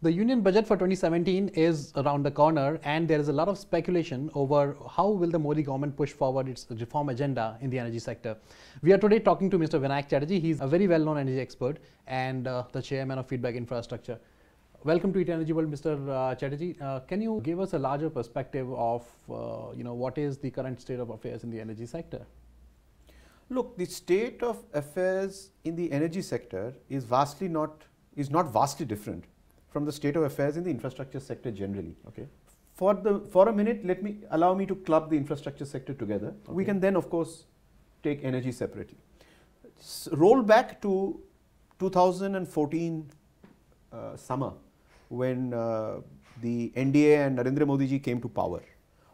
The union budget for 2017 is around the corner, and there is a lot of speculation over how will the Modi government push forward its reform agenda in the energy sector. We are today talking to Mr. Vinayak Chatterjee. He's a very well-known energy expert and the chairman of Feedback Infrastructure. Welcome to ETEnergyWorld, Mr. Chatterjee. Can you give us a larger perspective of what is the current state of affairs in the energy sector? Look, the state of affairs in the energy sector is not vastly different from the state of affairs in the infrastructure sector generally. Okay. For a minute, allow me to club the infrastructure sector together. Okay. We can then, of course, take energy separately. Roll back to 2014 summer when the NDA and Narendra Modi ji came to power.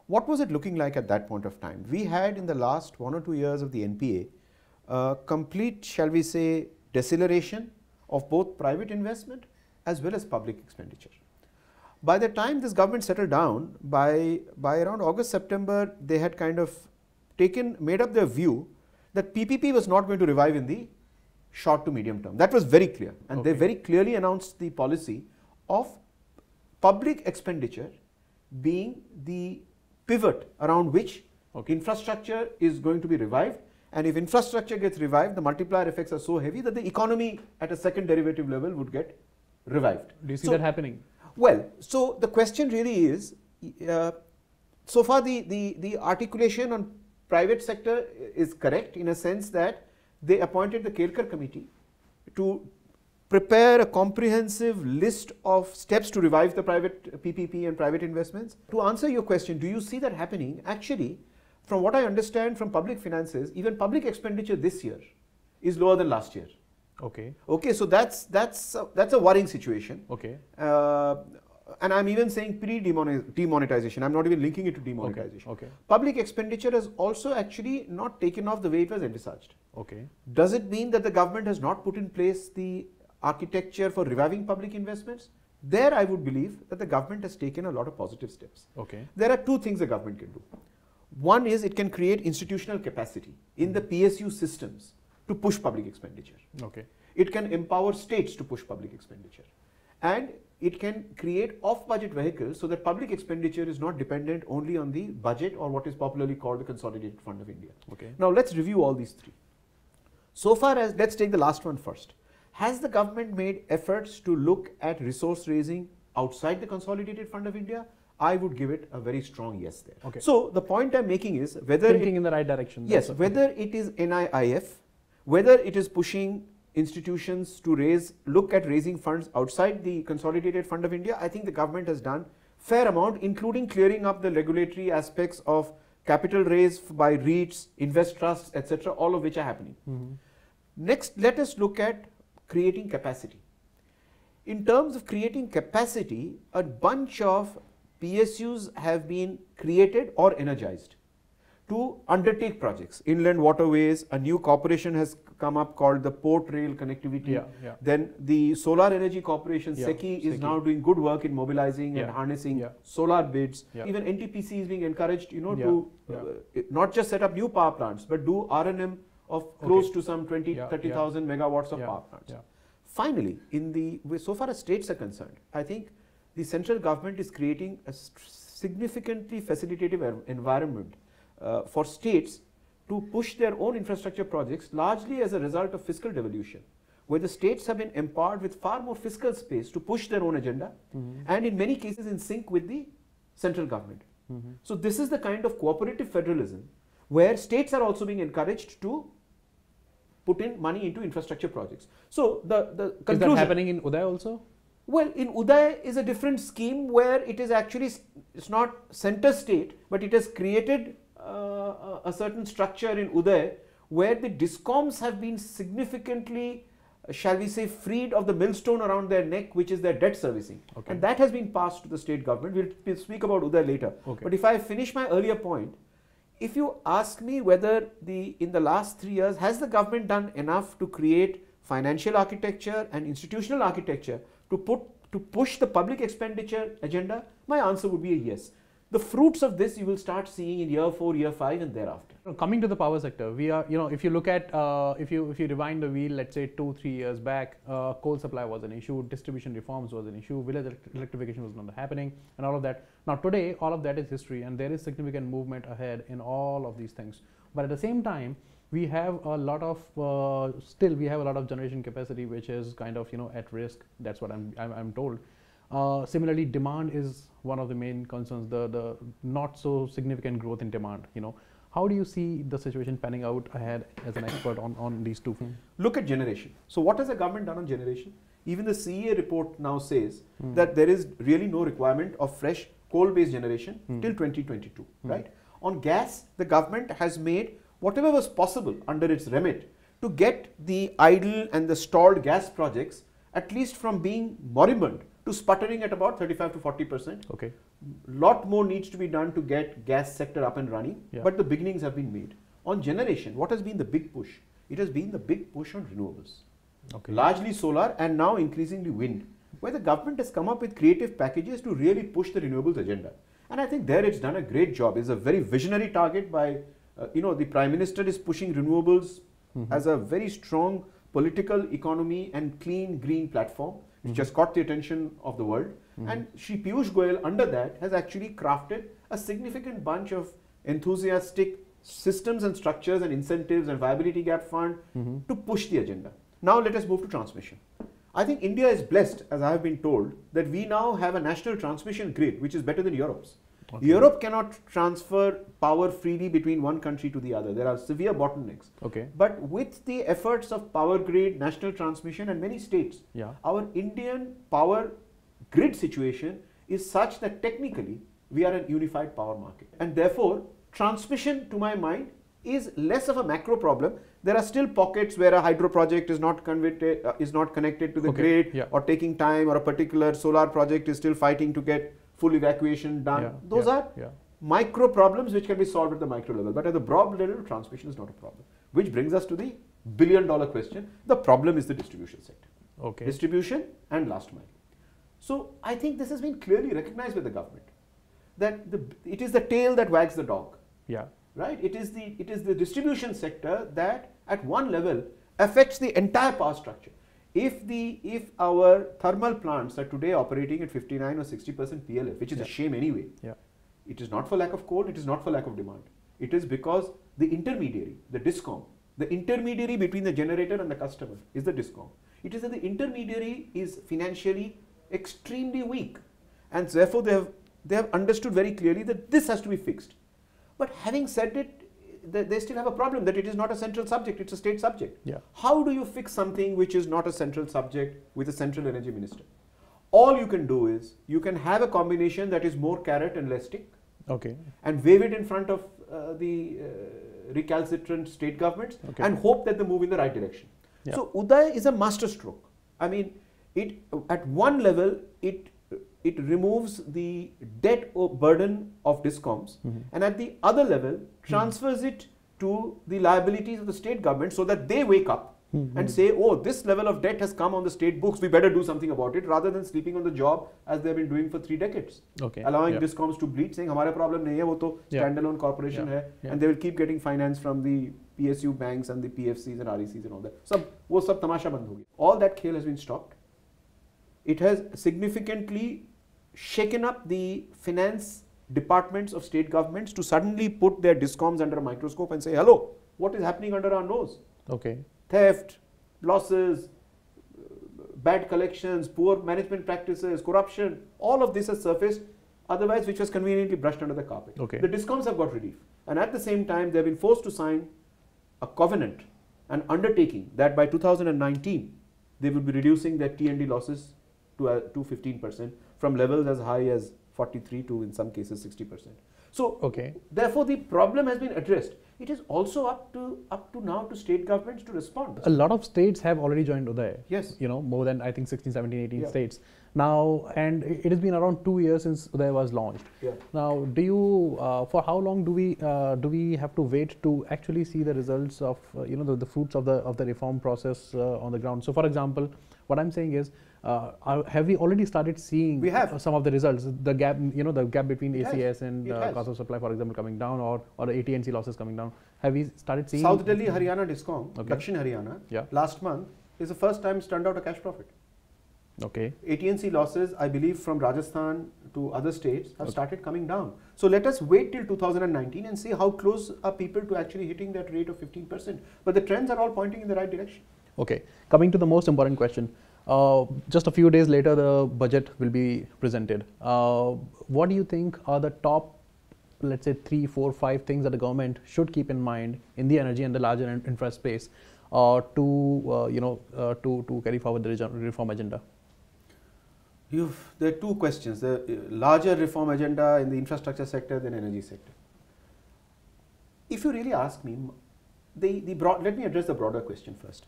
What was it looking like at that point of time? We had in the last 1 or 2 years of the NPA complete, shall we say, deceleration of both private investment as well as public expenditure. By the time this government settled down, by around August, September, they had kind of made up their view that PPP was not going to revive in the short to medium term. That was very clear, and they very clearly announced the policy of public expenditure being the pivot around which infrastructure is going to be revived. And if infrastructure gets revived, the multiplier effects are so heavy that the economy at a second derivative level would get revived. Do you see that happening? Well, so the question really is, so far the articulation on private sector is correct in a sense that they appointed the Kelkar committee to prepare a comprehensive list of steps to revive the private PPP and private investments. To answer your question, do you see that happening? Actually, from what I understand from public finances, even public expenditure this year is lower than last year. Okay, so that's a worrying situation. Okay. And I'm even saying pre-demonetization. I'm not even linking it to demonetization. Okay. Public expenditure has also actually not taken off the way it was envisaged. Okay. Does it mean that the government has not put in place the architecture for reviving public investments? There I would believe that the government has taken a lot of positive steps. Okay. There are two things the government can do. One is it can create institutional capacity in the PSU systems to push public expenditure. Okay. It can empower states to push public expenditure. And it can create off-budget vehicles so that public expenditure is not dependent only on the budget or what is popularly called the Consolidated Fund of India. Okay. Now let's review all these three. So far as, let's take the last one first. Has the government made efforts to look at resource raising outside the Consolidated Fund of India? I would give it a very strong yes there. Okay. So the point I'm making is whether thinking in the right direction. Yes, whether it is NIIF, whether it is pushing institutions to look at raising funds outside the Consolidated Fund of India, I think the government has done fair amount, including clearing up the regulatory aspects of capital raise by REITs, invest trusts, etc., all of which are happening. Next, let us look at creating capacity. In terms of creating capacity, a bunch of PSUs have been created or energized to undertake projects. Inland waterways, a new corporation has come up called the Port Rail Connectivity. Then the Solar Energy Corporation, SECI, is now doing good work in mobilizing and harnessing solar bids. Even NTPC is being encouraged, to not just set up new power plants, but do R&M of close to some 30,000 megawatts of power plants. Finally, so far as states are concerned, I think the central government is creating a significantly facilitative environment for states to push their own infrastructure projects, largely as a result of fiscal devolution, where the states have been empowered with far more fiscal space to push their own agenda, and in many cases in sync with the central government. So this is the kind of cooperative federalism where states are also being encouraged to put in money into infrastructure projects. So the conclusion, is that happening in Uday also? Well, in Uday is a different scheme where it is actually, it's not center state, but it has created a certain structure in Uday where the DISCOMs have been significantly, shall we say, freed of the millstone around their neck, which is their debt servicing. And that has been passed to the state government. We'll speak about Uday later. But if I finish my earlier point, if you ask me whether in the last 3 years, has the government done enough to create financial architecture and institutional architecture to push the public expenditure agenda, my answer would be a yes. The fruits of this you will start seeing in year 4, year 5 and thereafter. Coming to the power sector, we are, if you look at, if you rewind the wheel, let's say 2-3 years back, coal supply was an issue, distribution reforms was an issue, village electrification was not happening, and all of that. Now today, all of that is history, and there is significant movement ahead in all of these things. But at the same time, we have a lot of still we have a lot of generation capacity which is kind of at risk. That's what I'm told. Similarly, demand is one of the main concerns. The not so significant growth in demand. How do you see the situation panning out ahead as an expert on these two things? Look at generation. So what has the government done on generation? Even the CEA report now says that there is really no requirement of fresh coal-based generation till 2022, right? On gas, the government has made whatever was possible under its remit to get the idle and the stalled gas projects at least from being moribund to sputtering at about 35 to 40%. Okay. Lot more needs to be done to get gas sector up and running, Yeah. but the beginnings have been made. On generation, what has been the big push? It has been the big push on renewables. Okay. Largely solar and now increasingly wind, where the government has come up with creative packages to really push the renewables agenda. And I think there it's done a great job. It's a very visionary target by, the Prime Minister is pushing renewables as a very strong political economy and clean green platform, which just caught the attention of the world. And Shri Piyush Goyal under that has actually crafted a significant bunch of enthusiastic systems and structures and incentives and viability gap fund to push the agenda. Now let us move to transmission. I think India is blessed, as I have been told, that we now have a national transmission grid which is better than Europe's. Okay. Europe cannot transfer power freely between one country to the other. There are severe bottlenecks. Okay. But with the efforts of power grid, national transmission and many states, Yeah. our Indian power grid situation is such that technically we are a unified power market. And therefore, transmission to my mind is less of a macro problem. There are still pockets where a hydro project is not connected to the Okay. grid, Yeah. or taking time, or a particular solar project is still fighting to get full evacuation done. Yeah. Those Yeah. are Yeah. micro problems which can be solved at the micro level, but at the broad level, transmission is not a problem. Which brings us to the billion-dollar question. The problem is the distribution sector. Okay. Distribution and last mile. So I think this has been clearly recognized by the government, that it is the tail that wags the dog. Yeah. Right? It is the distribution sector that at one level affects the entire power structure. If our thermal plants are today operating at 59 or 60% PLF, which is a shame anyway, Yeah. it is not for lack of coal, it is not for lack of demand. It is because the intermediary, the DISCOM, the intermediary between the generator and the customer is the DISCOM. It is that the intermediary is financially extremely weak, and therefore they have understood very clearly that this has to be fixed. But having said it, they still have a problem that it is not a central subject, it's a state subject. Yeah. How do you fix something which is not a central subject with a central energy minister? All you can do is, you can have a combination that is more carrot and less stick, Okay. and wave it in front of the recalcitrant state governments, Okay. and hope that they move in the right direction. Yeah. So Uday is a master stroke. I mean, at one level, it removes the debt or burden of DISCOMs, and at the other level transfers it to the liabilities of the state government, so that they wake up and say, oh, this level of debt has come on the state books, we better do something about it, rather than sleeping on the job as they've been doing for 3 decades. Okay. Allowing Yeah. DISCOMs to bleed, saying hamara problem nahi hai, wo to Yeah. standalone corporation Yeah. hai, Yeah. and they will keep getting finance from the PSU banks and the PFCs and RECs and all that. Wo sab tamasha band ho gaya. All that khel has been stopped. It has significantly shaken up the finance departments of state governments to suddenly put their DISCOMs under a microscope and say, hello, what is happening under our nose? Okay. Theft, losses, bad collections, poor management practices, corruption, all of this has surfaced, otherwise which was conveniently brushed under the carpet. Okay. The DISCOMs have got relief, and at the same time they have been forced to sign a covenant, an undertaking that by 2019 they will be reducing their T&D losses to 15%, from levels as high as 43 to in some cases 60%. So Okay. therefore the problem has been addressed. It is also up to now to state governments to respond. A lot of states have already joined Uday. Yes. More than I think 16, 17, 18 Yeah. states. Now, and it has been around 2 years since Uday was launched. Yeah. Now, do you, for how long do we have to wait to actually see the results of, the fruits of the reform process on the ground? So, for example, what I'm saying is, Have we already started seeing We have. some of the results? The gap, the gap between ACS and It has. cost of supply, for example, coming down, or the AT&C losses coming down. Have we started seeing? South Delhi, Haryana Discom, Okay. Dakshin Haryana, Yeah. last month is the first time it's turned out a cash profit. Okay. AT&C losses, I believe, from Rajasthan to other states have started coming down. So let us wait till 2019 and see how close are people to actually hitting that rate of 15%. But the trends are all pointing in the right direction. Okay. Coming to the most important question. Just a few days later, the budget will be presented. What do you think are the top, let's say, 3, 4, 5 things that the government should keep in mind in the energy and the larger infra space to carry forward the reform agenda? There are two questions. The larger reform agenda in the infrastructure sector than energy sector. If you really ask me, let me address the broader question first.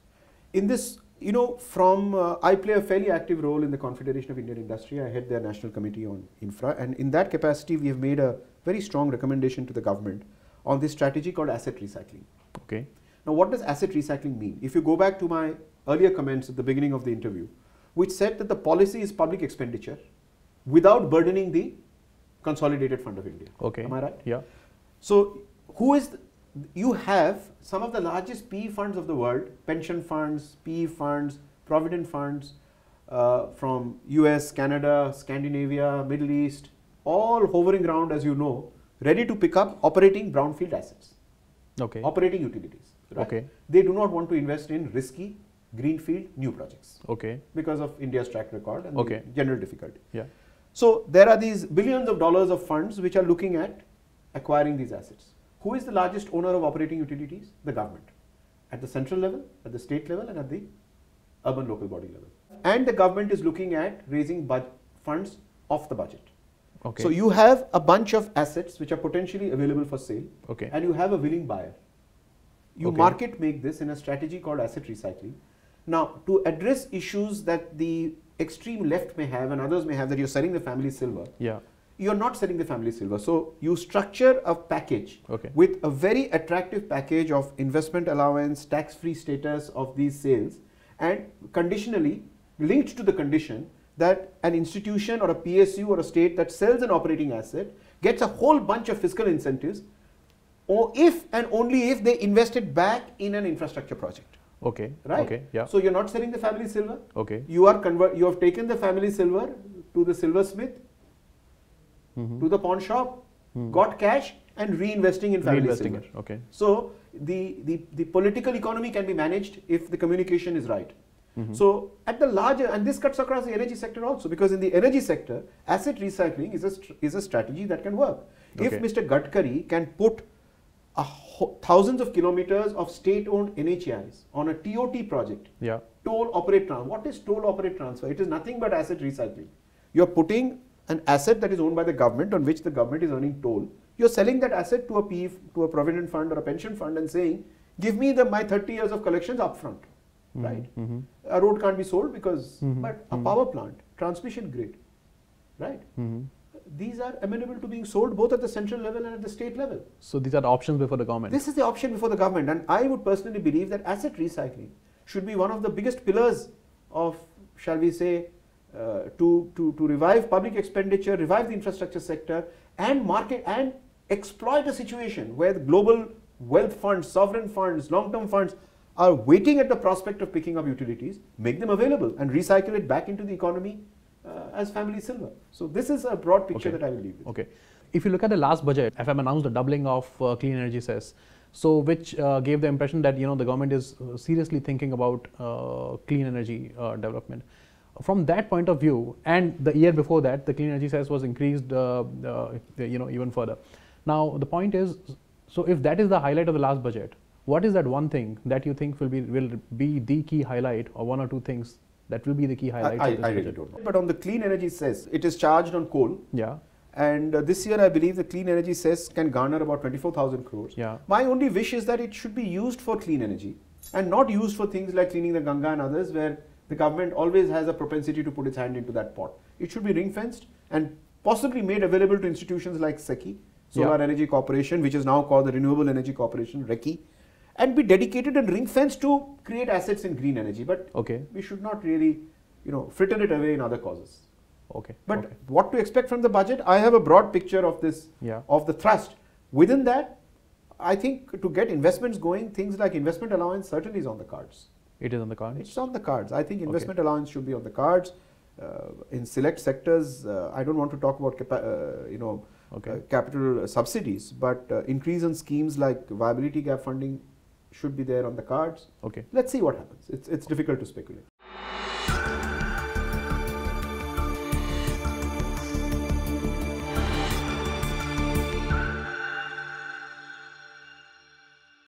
In this, I play a fairly active role in the Confederation of Indian Industry. I head their National Committee on Infra, and in that capacity, we have made a very strong recommendation to the government on this strategy called asset recycling. Okay. Now, what does asset recycling mean? If you go back to my earlier comments at the beginning of the interview, which said that the policy is public expenditure without burdening the Consolidated Fund of India. Okay. Am I right? Yeah. So, you have some of the largest PE funds of the world, pension funds, PE funds, provident funds from US, Canada, Scandinavia, Middle East, all hovering around, as you know, ready to pick up operating brownfield assets. Okay. Operating utilities. Right? Okay. They do not want to invest in risky greenfield new projects. Okay. Because of India's track record and Okay. the general difficulty. Yeah. So there are these billions of dollars of funds which are looking at acquiring these assets. Who is the largest owner of operating utilities? The government. At the central level, at the state level, and at the urban local body level. And the government is looking at raising funds off the budget. Okay. So you have a bunch of assets which are potentially available for sale. Okay. And you have a willing buyer. You Okay. market make this in a strategy called asset recycling. Now, to address issues that the extreme left may have and others may have, that you're selling the family silver, Yeah. you're not selling the family silver. So you structure a package Okay. with a very attractive package of investment allowance, tax-free status of these sales, and conditionally linked to the condition that an institution or a PSU or a state that sells an operating asset gets a whole bunch of fiscal incentives, or if and only if they invest it back in an infrastructure project. Okay. Right? Okay. Yeah. So you're not selling the family silver. Okay. You have taken the family silver to the silversmith, to the pawn shop, got cash, and reinvesting in family Reinvesting silver. it. Okay. So the political economy can be managed if the communication is right. So at the larger, and this cuts across the energy sector also, because in the energy sector, asset recycling is a strategy that can work. Okay. If Mr. Gadkari can put thousands of kilometers of state-owned NHAIs on a TOT project, Yeah. toll operate transfer. What is toll operate transfer? It is nothing but asset recycling. You're putting an asset that is owned by the government, on which the government is earning toll. You're selling that asset to a PE, to a provident fund or a pension fund, and saying, give me my 30 years of collections upfront. Right? A road can't be sold because, but a power plant, transmission grid, right? These are amenable to being sold both at the central level and at the state level. So these are the options before the government. This is the option before the government, and I would personally believe that asset recycling should be one of the biggest pillars of, shall we say, to revive public expenditure, revive the infrastructure sector, and market and exploit a situation where the global wealth funds, sovereign funds, long-term funds are waiting at the prospect of picking up utilities, make them available and recycle it back into the economy as family silver. So this is a broad picture that I will leave with. Okay. If you look at the last budget, FM announced the doubling of clean energy cess, so which gave the impression that the government is seriously thinking about clean energy development. From that point of view, and the year before that, the clean energy cess was increased even further. Now the point is, so if that is the highlight of the last budget, what is that one thing that you think will be the key highlight, or one or two things that will be the key highlights of this I really budget? don't know. But on the clean energy cess, it is charged on coal. Yeah. And this year, I believe the clean energy cess can garner about 24,000 crores. Yeah. My only wish is that it should be used for clean energy and not used for things like cleaning the Ganga and others, where the government always has a propensity to put its hand into that pot. It should be ring-fenced and possibly made available to institutions like SECI, Solar Energy Corporation, which is now called the Renewable Energy Corporation, RECI, and be dedicated and ring-fenced to create assets in green energy. But we should not really fritter it away in other causes. Okay. But what to expect from the budget? I have a broad picture of this, of the thrust. Within that, I think to get investments going, things like investment allowance certainly is on the cards. It is on the cards? It's on the cards. I think investment allowance should be on the cards. In select sectors, I don't want to talk about capital subsidies, but increase in schemes like viability gap funding should be there on the cards. Okay. Let's see what happens. It's difficult to speculate.